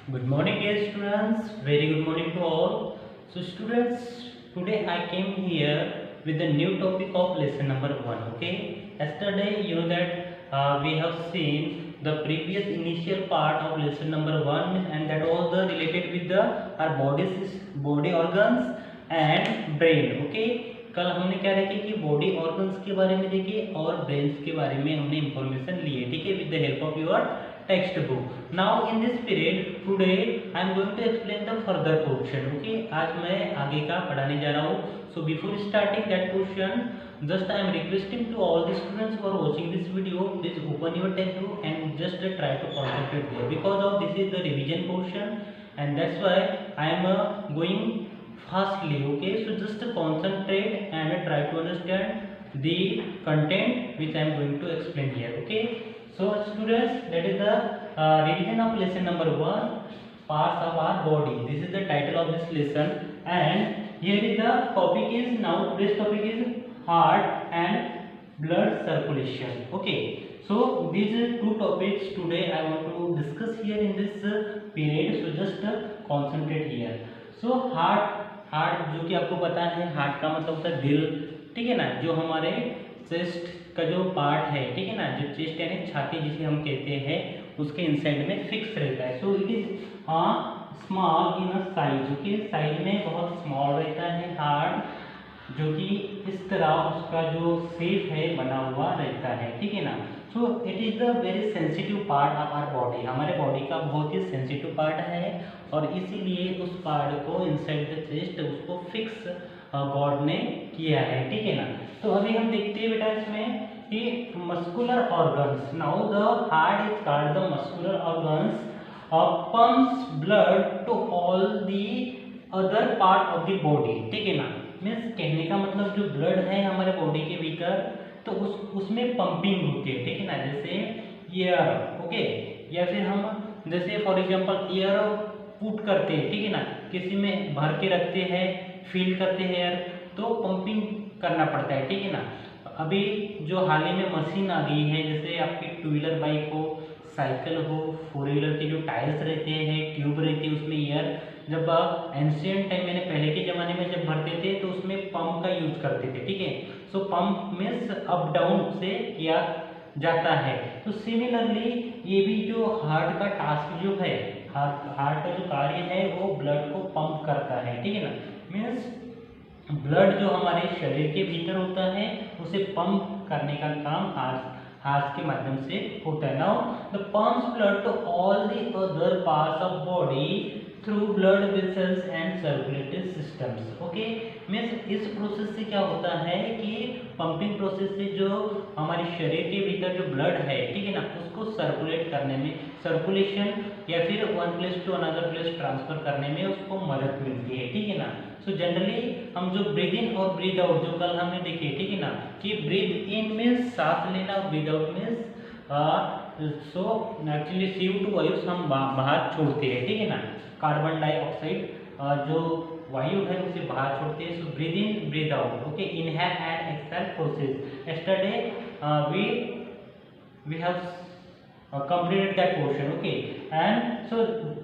Good morning, dear students. Very good morning to all. So, students, today I came here with the new topic of lesson number 1. Okay. Yesterday, you know that we have seen the previous initial part of lesson number 1, and that was the related with the our body organs and brain. Okay. कल हमने क्या देखे कि body organs के बारे में देखे और ब्रेन्स के बारे में हमने इंफॉर्मेशन लिए, ठीक है, with the help of your text book. Now in this period today I am going to explain the further portion. Okay, आज मैं आगे का पढ़ाने जा रहा हूँ. So before starting that portion, just I am requesting to all the students who are watching this video, please open your textbook and just try to concentrate there, because of this is the revision portion and that's why I am going fastly. Okay, so just concentrate and try to understand the content which I am going to explain here. Okay, so students, that is the revision of lesson number 1, parts of our body. This is the title of this lesson, and here is the topic is, now today's topic is heart and blood circulation. Okay, so these two topics today I want to discuss here in this period, so just concentrate here. So heart जो कि आपको पता है, heart का मतलब होता है दिल, ठीक है ना, जो हमारे चेस्ट का जो पार्ट है, ठीक है ना, जो चेस्ट यानी छाती जिसे हम कहते हैं, उसके इनसाइड में फिक्स रहता है. So it is small in size. Okay, size में बहुत स्मॉल रहता है हार्ट, जो कि इस तरह उसका जो शेप है बना हुआ रहता है, ठीक है ना. So it is the very sensitive part of our body. हमारे बॉडी का बहुत ही सेंसिटिव पार्ट है और इसीलिए उस पार्ट को इनसाइड द चेस्ट उसको फिक्स गॉड ने किया है, ठीक है ना. तो अभी हम देखते हैं बेटा इसमें कि muscular organs. Now the heart is called the muscular organs pumps blood to all the other part of the body, ठीक है ना. मीन्स कहने का मतलब जो ब्लड है हमारे बॉडी के भीतर, तो उसमें पंपिंग होती है, ठीक है ना. जैसे एयर, ओके, या फिर हम जैसे फॉर एग्जांपल एयर पुट करते हैं, ठीक है ना, किसी में भर के रखते हैं, फिल करते हैं एयर, तो पंपिंग करना पड़ता है, ठीक है ना. अभी जो हाल ही में मशीन आ गई है, जैसे आपकी टू व्हीलर बाइक हो, साइकिल हो, फोर व्हीलर के जो टायर्स रहते हैं, ट्यूब रहती है, उसमें एयर जब एंशियंट टाइम मैंने पहले के ज़माने में जब भरते थे तो उसमें पंप का यूज करते थे, ठीक है. सो पंप मीन्स अप डाउन से किया जाता है. तो सिमिलरली ये भी जो हार्ट का टास्क जो है, हार्ट का जो कार्य है वो ब्लड को पंप करता है, ठीक है ना. मीन्स ब्लड जो हमारे शरीर के भीतर होता है उसे पंप करने का काम हार्ट के माध्यम से होता है. Now the pumps blood to all the other parts of body through blood vessels and circulatory systems. Okay, means इस प्रोसेस से क्या होता है कि पंपिंग प्रोसेस से जो हमारे शरीर के भीतर जो ब्लड है, ठीक है ना, उसको सर्कुलेट करने में, सर्कुलेशन या फिर one place to another place transfer करने में उसको मदद मिलती है, ठीक है ना. सो जनरली हम जो ब्रीद इन और ब्रीद आउट जो कल हमने देखे, ठीक है ना, कि ब्रीद इन मीन्स सांस लेना और breathe out means so actually CO2 वायु हम बाहर छोड़ते हैं, ठीक है ना. कार्बन डाइऑक्साइड जो वायु है उसे बाहर छोड़ते हैं. So breathe in breathe out. Okay, inhale and exhale process. Yesterday we have completed that portion. Okay, and so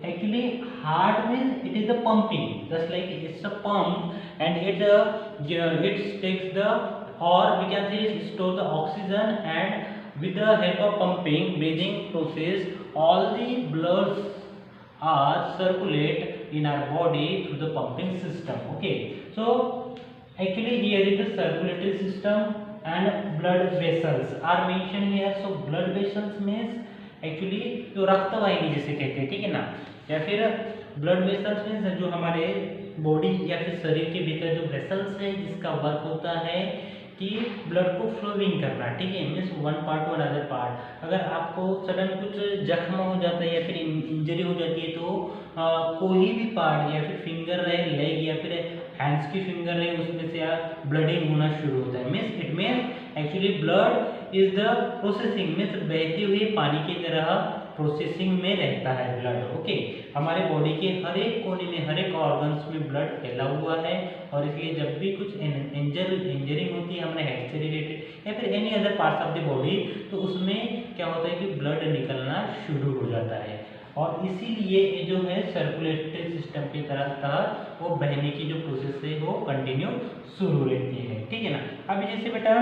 actually heart means it is the pumping, just like it's a pump, and it takes the, or we can say it store the oxygen, and with the help of pumping breathing process all the bloods are circulate in our body through the pumping system. Okay, so actually here is the circulatory system and blood vessels are mentioned here. So blood vessels means actually जो रक्तवाहिनी जिसे कहते हैं, ठीक है ना, या फिर blood vessels means जो हमारे बॉडी या फिर शरीर के भीतर जो वेसल्स है जिसका वर्क होता है कि ब्लड को फ्लोइंग करना, ठीक है, means one part to another part. अगर आपको सडन कुछ जख्म हो जाता है या फिर इंजरी हो जाती है तो कोई भी पार्ट या फिर फिंगर रहे, लेग या फिर हैंड्स की फिंगर रहे, उसमें से ब्लडिंग होना शुरू होता है. Means it means actually blood is the processing, means बहते हुए पानी की तरह प्रोसेसिंग में रहता है ब्लड. ओके, हमारे बॉडी के हर एक कोने में, हर एक ऑर्गन्स में ब्लड फैला हुआ है और इसलिए जब भी कुछ इंजरिंग होती है हमारे हेड से रिलेटेड या फिर any other parts of the body, तो उसमें क्या होता है कि ब्लड निकलना शुरू हो जाता है. और इसीलिए ये जो है सर्कुलेटरी सिस्टम के तहत वो बहने की जो प्रोसेस है वो कंटिन्यू शुरू रहती है, ठीक है ना। अभी जैसे बेटा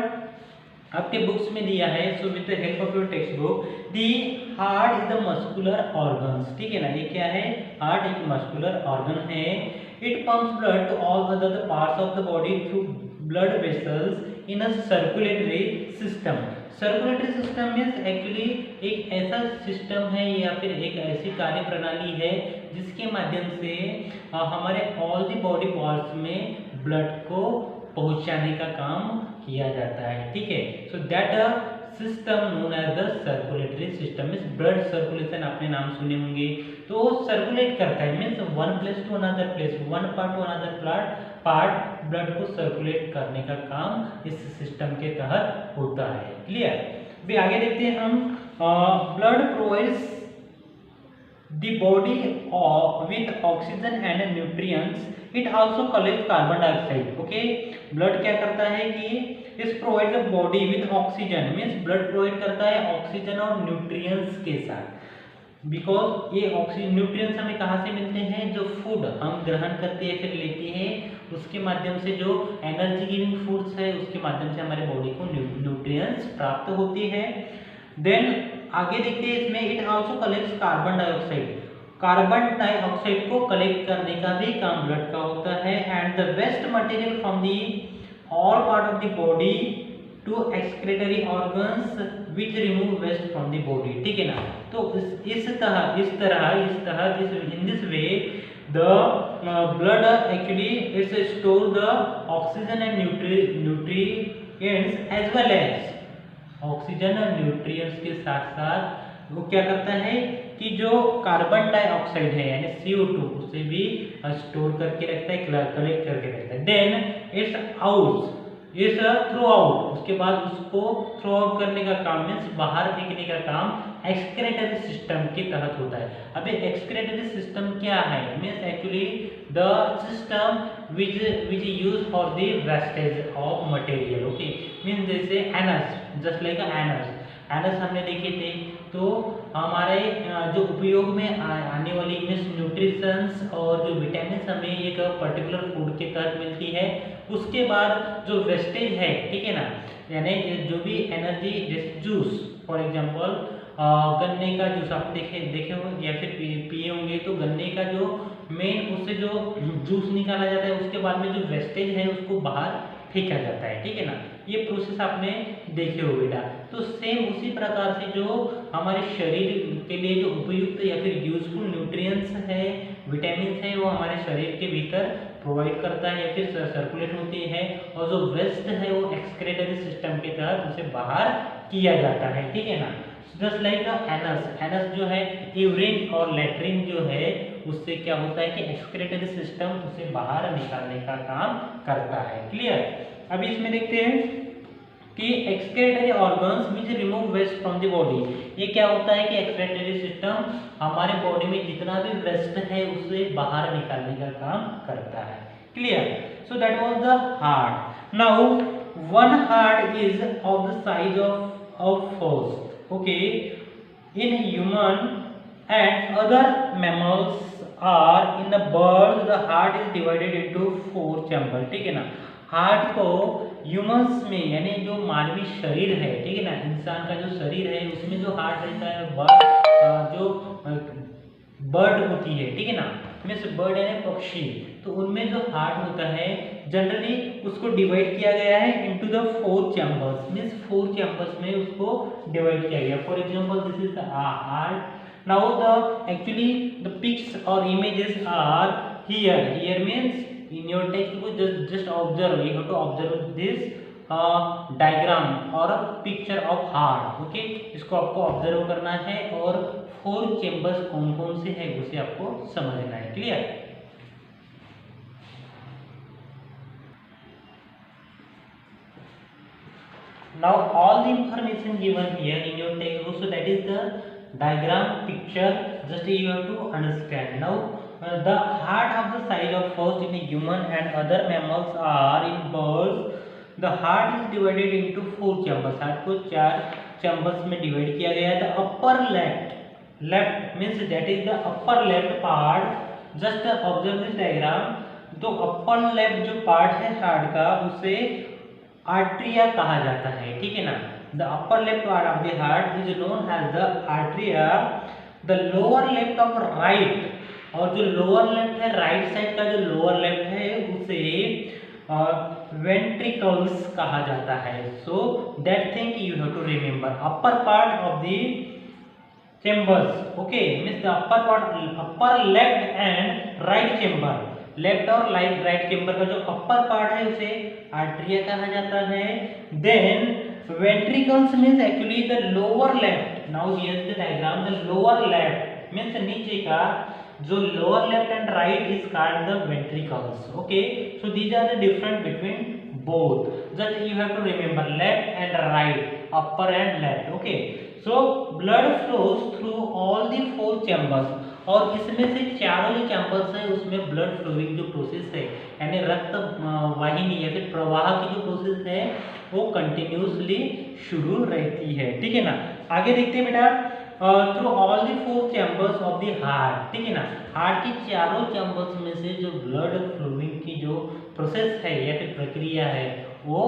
आपके बुक्स में दिया है, so with the help of your text book, the heart is the muscular organs, ठीक है ना। ये क्या है, हार्ट एक मस्कुलर ऑर्गन है। It pumps blood to all other the parts of the body through blood vessels in a circulatory system. Circulatory system means actually एक ऐसा सिस्टम है या फिर एक ऐसी कार्य प्रणाली है जिसके माध्यम से हमारे ऑल द बॉडी पार्ट्स में ब्लड को पहुंचाने का काम किया जाता है, ठीक है। So that system known as the circulatory system means blood circulation आपने नाम सुने होंगे। तो सर्कुलेट करता है means one place to another place, one part to another part blood को सर्कुलेट करने का काम इस सिस्टम के तहत होता है, क्लियर। अभी आगे देखते हैं हम, blood provides the body with oxygen and nutrients. It also collects carbon dioxide. Okay, blood क्या करता है कि इस provide the body with oxygen means blood provide करता है ऑक्सीजन और न्यूट्रिएंट्स के साथ, बिकॉज ये ऑक्सीजन न्यूट्रिएंट्स हमें कहाँ से मिलते हैं, जो फूड हम ग्रहण करते हैं फिर लेते हैं उसके माध्यम से जो एनर्जी गिविंग फूड्स है उसके माध्यम से हमारे बॉडी को न्यूट्रिएंट्स प्राप्त होती है। देन आगे देखते हैं इसमें, it also collects carbon dioxide, carbon dioxide को कलेक्ट करने का भी काम ब्लड का होता है। And the waste material from the all part of the body to excretory organs which remove waste from the body, ठीक है ना। तो इस तरह in this way the blood actually it's store the oxygen and nutrients as well as oxygen और nutrients के साथ साथ वो क्या करता है कि जो कार्बन डाइऑक्साइड है यानी CO2 उसे भी स्टोर करके रखता है, कलेक्ट करके रखता है। देन इट्स थ्रू आउट, उसके बाद उसको थ्रू आउट करने का काम मीन्स बाहर फेंकने का काम एक्सक्रीटरी सिस्टम के तहत होता है। अभी एक्सक्रीटरी सिस्टम क्या है means actually the system which use for the wastage of material, okay means जैसे एनस, जस्ट लाइक एनस हमने देखे थे, तो हमारे जो उपयोग में आने वाली मीन्स न्यूट्रिशंस और जो विटामिन हमें एक पर्टिकुलर फूड के तहत मिलती है, उसके बाद जो वेस्टेज है, ठीक है ना, यानी जो भी एनर्जी जैसे जूस फॉर एग्जांपल गन्ने का जूस आप देखे होंगे या फिर पिए होंगे, तो गन्ने का जो मेन उससे जो जूस निकाला जाता है उसके बाद में जो वेस्टेज है उसको बाहर फेंका जाता है, ठीक है ना। ये प्रोसेस आपने देखे हो बेटा। तो सेम उसी प्रकार से जो हमारे शरीर के लिए जो उपयुक्त या फिर यूजफुल न्यूट्रिएंट्स है, विटामिन है, वो हमारे शरीर के भीतर प्रोवाइड करता है या फिर सर्कुलेट होती है, और जो वेस्ट है वो एक्सक्रीटरी सिस्टम के तहत उसे बाहर किया जाता है, ठीक है ना। जस्ट लाइक एनस जो है यूरिन और लेट्रिन जो है उससे क्या होता है कि एक्सक्रीटरी सिस्टम उसे बाहर निकालने का काम करता है, क्लियर। अभी इसमें देखते हैं कि excretory organs which remove waste from the body, ये क्या होता है कि एक्सक्रीटरी सिस्टम हमारे बॉडी में जितना भी वेस्ट है उसे बाहर निकालने का काम करता है, clear. So that was the heart. Now one heart is of the size of first, okay, in human and other mammals are in the birds the heart is divided into 4 chambers, ठीक है ना। Heart को humans में यानी जो मानवीय शरीर है, ठीक है ना, इंसान का जो शरीर है उसमें जो हार्ट रहता है, जो बर्ड होती है, ठीक है ना, मीन्स बर्ड है पक्षी, तो उनमें जो हार्ट होता है जनरली उसको डिवाइड किया गया है into the 4 chambers, means 4 chambers में उसको डिवाइड किया गया। For example this is the heart. Now the actually the pics और images are here means in your text book just observe, you have to observe this diagram और picture of heart, okay, इसको आपको observe करना है और 4 chambers कौन कौन से है उसे आपको समझना है, clear. Now all the information given here in your textbook, so that is the diagram picture, just you have to understand. Now the heart of the size of first in a human and other mammals are in birds. The heart is divided into 4 chambers. Heart को 4 chambers में divide किया गया है। The upper left left means that is the upper left part, just observe this diagram. तो upper left जो part है heart का उसे आर्ट्रिया कहा जाता है, ठीक है ना। The upper left part of the heart is known as the atria. The lower left of right, और जो लोअर लेफ्ट है राइट साइड का जो लोअर लेफ्ट है उसे वेंट्रिकल्स कहा जाता है। So that thing you have to remember, upper part of the chambers, okay, means the upper part, upper left and right chamber, left और राइट चेम्बर का जो अपर पार्ट है उसे आर्ट्रिया कहा जाता है। Then ventricles means actually the lower left. Now here is the diagram, the lower left means नीचे का जो lower left and right is called the ventricles, okay. So these are the difference between both, just you have to remember left and right, upper and left, okay। so blood flows through all the four chambers, और इसमें से चारों जो chambers है उसमें blood flowing जो process है यानी रक्त वाहिनी या फिर प्रवाह की जो प्रोसेस है वो कंटिन्यूसली शुरू रहती है, ठीक है ना। आगे देखते हैं बेटा, through all the four chambers of the heart, ठीक है ना। हार्ट के चारों चैम्बर्स में से जो ब्लड फ्लोइंग की जो प्रोसेस है या फिर प्रक्रिया है वो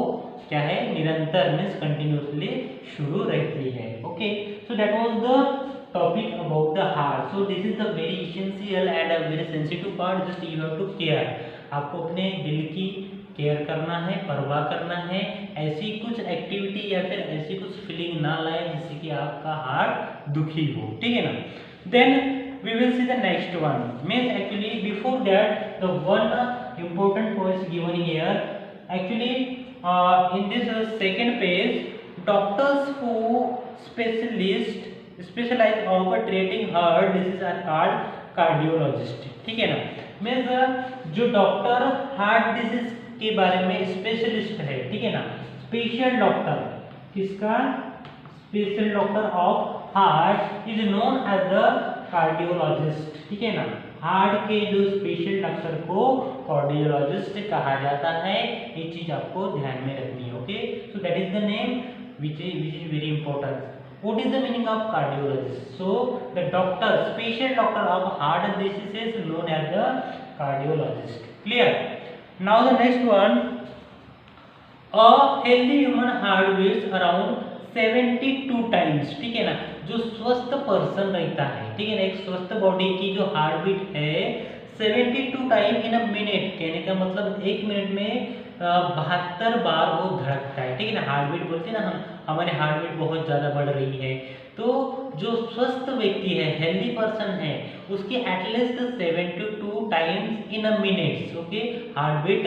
क्या है, निरंतर मीन्स कंटिन्यूसली शुरू रहती है, okay. So that was the topic about the heart. So this is the very essential and a very sensitive part, just you have to care, आपको अपने दिल की केयर करना है, परवाह करना है, ऐसी कुछ एक्टिविटी या फिर ऐसी कुछ फीलिंग ना लाए जिससे कि आपका हार्ट दुखी हो, ठीक है ना। Then we will see the next one, means actually before that the one important points given here, actually in this second page, doctors who specialize of treating heart disease are called cardiologist, ठीक है ना। Means जो doctor heart disease के बारे में specialist है, ठीक है ना, स्पेशल डॉक्टर, किसका, special doctor of heart is known as the cardiologist, ठीक है ना। हार्ट के जो स्पेशल डॉक्टर को कार्डियोलॉजिस्ट कहा जाता है, ये चीज आपको ध्यान में रखनी है, okay. So that is the name which is very important. What is the meaning of cardiologist? So the doctor, special doctor of heart diseases known as the cardiologist. Clear? Now the next one, a healthy human heart beats around 72 times, ठीक है ना। जो स्वस्थ person रहता है, ठीक है ना, एक स्वस्थ बॉडी की जो हार्ट बीट है 72 टाइम इन अ मिनट, कहने का मतलब एक मिनट में 72 बार वो धड़कता है, ठीक है ना। हार्ट बीट बोलते हैं ना हम, हमारे हार्ट बीट बहुत ज़्यादा बढ़ रही है, तो जो स्वस्थ व्यक्ति है, हेल्दी पर्सन है, उसकी at least 72 times in a minutes, okay, heart beat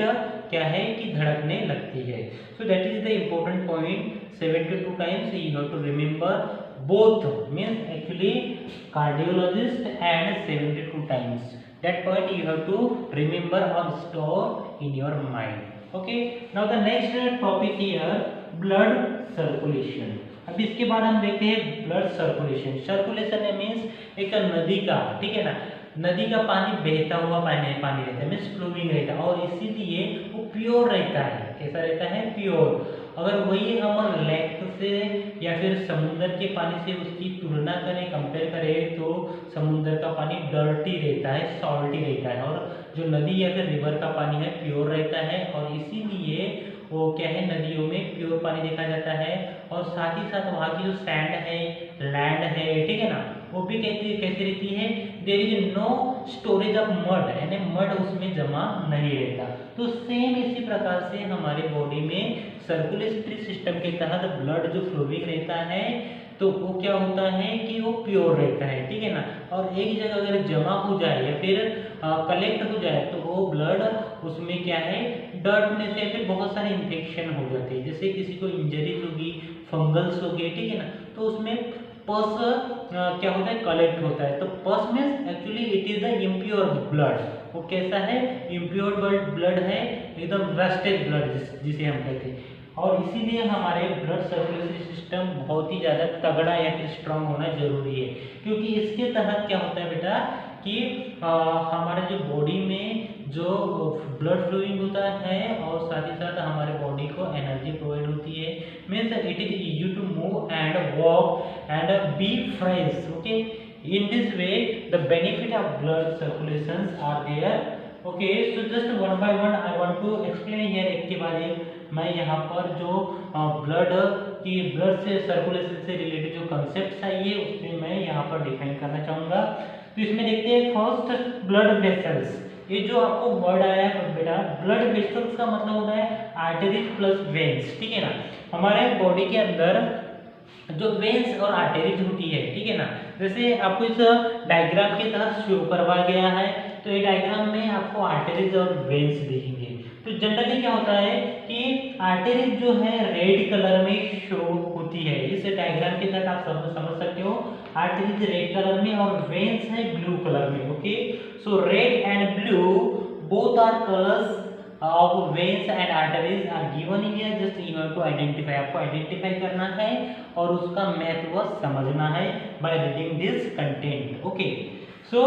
क्या है कि धड़कने लगती है। So that is the important point, 72 times you have to remember both, means actually cardiologist and 72 times, that point you have to remember or store in your mind, okay। now the next topic here, blood circulation। अब इसके बाद हम देखते हैं blood circulation. Circulation means एक नदी का, ठीक है ना, नदी का पानी बहता हुआ पानी रहता है, मीन्स फ्लोइंग रहता है, और इसीलिए वो प्योर रहता है। कैसा रहता है, प्योर। अगर वही हम लेक से या फिर समुद्र के पानी से उसकी तुलना करें, कंपेयर करें, तो समुद्र का पानी डर्टी रहता है, सॉल्टी रहता है, और जो नदी या फिर रिवर का पानी है प्योर रहता है, और इसीलिए वो क्या है, नदियों में प्योर पानी देखा जाता है। और साथ ही साथ वहाँ की जो सैंड है, लैंड है, ठीक है ना, वो भी कैसी रहती है, there is no storage of mud, यानी मड उसमें जमा नहीं रहता। तो सेम इसी प्रकार से हमारे बॉडी में सर्कुलेटरी सिस्टम के तहत ब्लड जो फ्लोइंग रहता है, तो वो क्या होता है कि वो प्योर रहता है, ठीक है ना। और एक जगह अगर जमा हो जाए या फिर कलेक्ट हो जाए तो वो ब्लड उसमें क्या है, डर्टने से फिर बहुत सारे इन्फेक्शन हो जाते हैं, जैसे किसी को इंजरीज होगी, फंगल्स हो गए, ठीक है ना, तो उसमें पस क्या होता है, कलेक्ट होता है। तो पस means actually it is the impure blood. वो कैसा है, इम्प्योर ब्लड है, एकदम रस्टेड ब्लड जिसे हम कहते हैं। और इसीलिए हमारे ब्लड सर्कुलेटरी सिस्टम बहुत ही ज़्यादा तगड़ा या फिर स्ट्रांग होना जरूरी है, क्योंकि इसके तहत क्या होता है बेटा कि हमारे जो बॉडी में जो ब्लड फ्लोइंग होता है, और साथ ही साथ हमारे बॉडी को एनर्जी प्रोवाइड होती है, means it is easy to move and walk and be fresh, okay. In this way the benefit of blood circulations are there. Okay, so just one by one I want to explain here. एक के बाद एक मैं यहाँ पर जो blood से circulation से रिलेटेड जो कंसेप्ट चाहिए उसमें मैं यहाँ पर डिफाइन करना चाहूँगा। तो इसमें देखते हैं फर्स्ट ब्लड वेसल्स। ये जो आपको वर्ड आया है बेटा, ब्लड वेसल्स का मतलब होता है आर्टरीज प्लस वेन्स, ठीक है ना। हमारे बॉडी के अंदर जो वेन्स और आर्टरीज होती है, ठीक है ना, जैसे आपको इस डायग्राम के तहत शो करवाया गया है। तो ये डायग्राम में आपको आर्टरीज और वेन्स दिखेंगे। तो जनरली क्या होता है कि आर्टरीज जो है रेड कलर में शो होती है। इस डायग्राम के तहत आप सब समझ सकते हो, आर्टरीज रेड कलर में और वेन्स है ब्लू कलर में। Okay, so red and blue both are colours of veins and arteries are given here. Just you have to identify, आपको आइडेंटिफाई करना है और उसका महत्व समझना है by reading this content. Okay, so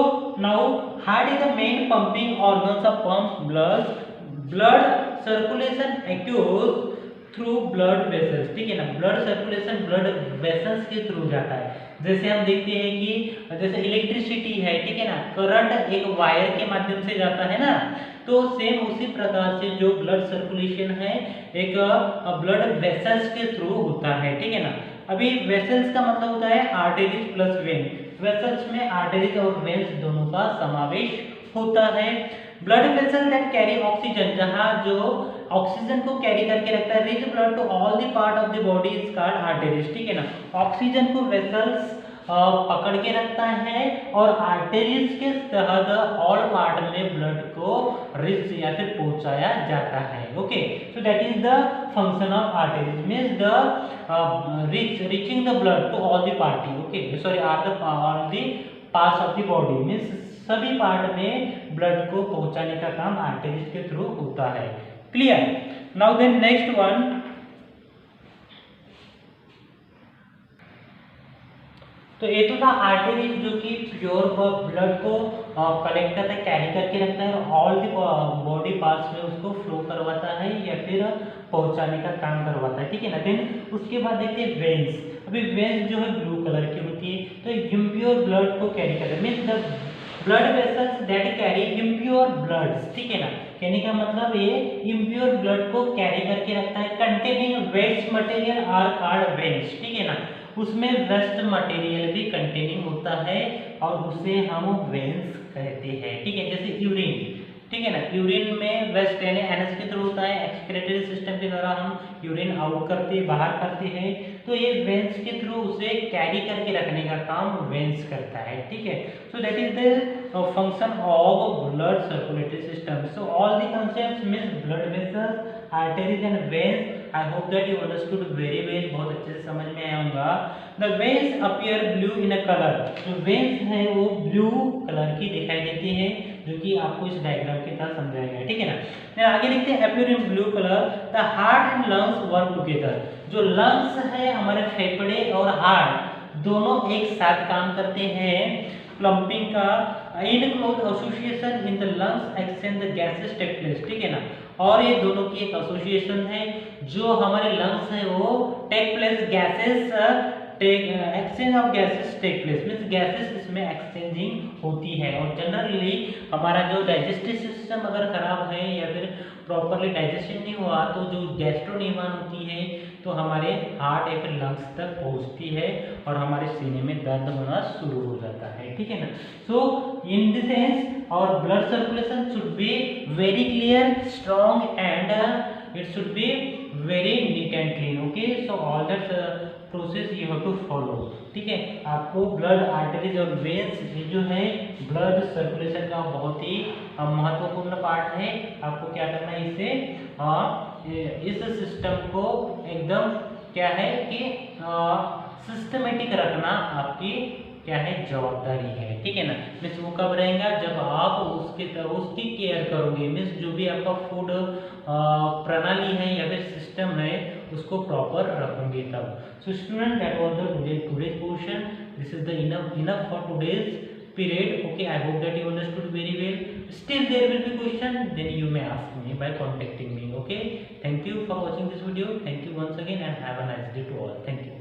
now heart is the main pumping organs of pumps blood. Blood circulation occurs through blood vessels, ठीक है ना। ब्लड सर्कुलेशन ब्लड वेसल्स के थ्रू जाता है। जैसे हम देखते हैं कि जैसे इलेक्ट्रिसिटी है, ठीक है ना, करंट एक वायर के माध्यम से जाता है ना, तो सेम उसी प्रकार से जो ब्लड सर्कुलेशन है एक ब्लड वेसल्स के थ्रू होता है, ठीक है ना। अभी वेसल्स का मतलब होता है आर्टरीज प्लस वेन। वेसल्स में आर्टरीज और वेन्स दोनों का समावेश होता है। Blood vessel that carry oxygen, जहाँ जो ऑक्सीजन को कैरी करके रखता है, reach blood to all the part of the body is called arteries, ठीक है ना। ऑक्सीजन को वेसल्स पकड़ के रखता है और आर्टरीज के तहत ऑल पार्ट में ब्लड को रिच या फिर पहुंचाया जाता है। Okay, so that is the function of arteries, means the reaching the blood to all the party. Okay, sorry all the parts of the body, means सभी पार्ट में blood को पहुंचाने का काम आर्टरीज के थ्रू होता है। Clear? Now then next one, तो ये तो था आर्टरीज जो कि प्योर ब्लड को कलेक्ट करता है, कैरी करके रखता है और ऑल द बॉडी पार्ट्स में उसको फ्लो करवाता है या फिर पहुंचाने का काम करवाता है, ठीक है ना। देन उसके बाद देखते हैं वेन्स। अभी वेन्स जो है ब्लू कलर की होती है, तो इम्प्योर ब्लड को कैरी करता है, means the blood vessels that carry impure bloods, ठीक है ना। कहने का मतलब ये इम्प्योर ब्लड को कैरी करके रखता है। Containing waste material are called veins, ठीक है ना। उसमें वेस्ट मटेरियल भी कंटेनिंग होता है और उसे हम वेन्स कहते हैं, ठीक है। जैसे यूरिन, ठीक है ना, यूरिन में वेस्ट यानी एनएस के थ्रू होता है, एक्सक्रीटरी सिस्टम के द्वारा हम यूरिन आउट करते बाहर करते हैं, तो ये वेन्स के थ्रू उसे कैरी करके रखने का काम वेन्स करता है, ठीक है। So that is the function of blood circulatory system. So all the concepts means blood vessels, arteries and veins, I hope that you understood very well, बहुत अच्छे से समझ में आया होगा। The veins appear blue in a colour, जो veins है वो ब्लू कलर की दिखाई देती है, जो कि आपको इस डायग्राम के तहत समझाया गया है, ठीक है ना। फिर आगे देखते हैं appear in blue colour, the heart and lungs work together. जो लंग्स है हमारे फेफड़े और हार्ट दोनों एक साथ काम करते हैं प्लम्पिंग का। In close association in the lungs exchange the gases take place, ठीक है ना। और ये दोनों की एक एसोसिएशन है, जो हमारे लंग्स है वो take place gases exchange of gases take place, means gases इसमें एक्सचेंजिंग होती है। और जनरली हमारा जो डाइजेस्टिव सिस्टम अगर खराब है या फिर प्रॉपरली डाइजेशन नहीं हुआ तो जो गैस्ट्रो निर्माण होती है तो हमारे हार्ट या फिर लंग्स तक पहुंचती है और हमारे सीने में दर्द होना शुरू हो जाता है, ठीक है ना। सो इन द सेंस और blood circulation should be very clear, strong and it should be very neat and clean. Okay, so all that process you have to follow, ठीक है। आपको ब्लड आर्टरीज और वेन्स ये जो है blood circulation का बहुत ही महत्वपूर्ण पार्ट है। आपको क्या करना है, इस सिस्टम को एकदम क्या है कि सिस्टमेटिक रखना आपकी क्या है जवाबदारी है, ठीक है ना। मीन्स वो कब रहेगा जब आप उसकी केयर करोगे, मीन्स जो भी आपका फूड प्रणाली है या फिर सिस्टम है उसको प्रॉपर रखोगे तब। So student, that was the today's portion, this is the enough for today's period. Okay, I hope that you understood very well. Still there will be question, then you may ask me by contacting me. Okay, thank you for watching this video. Thank you once again and have a nice day to all. Thank you.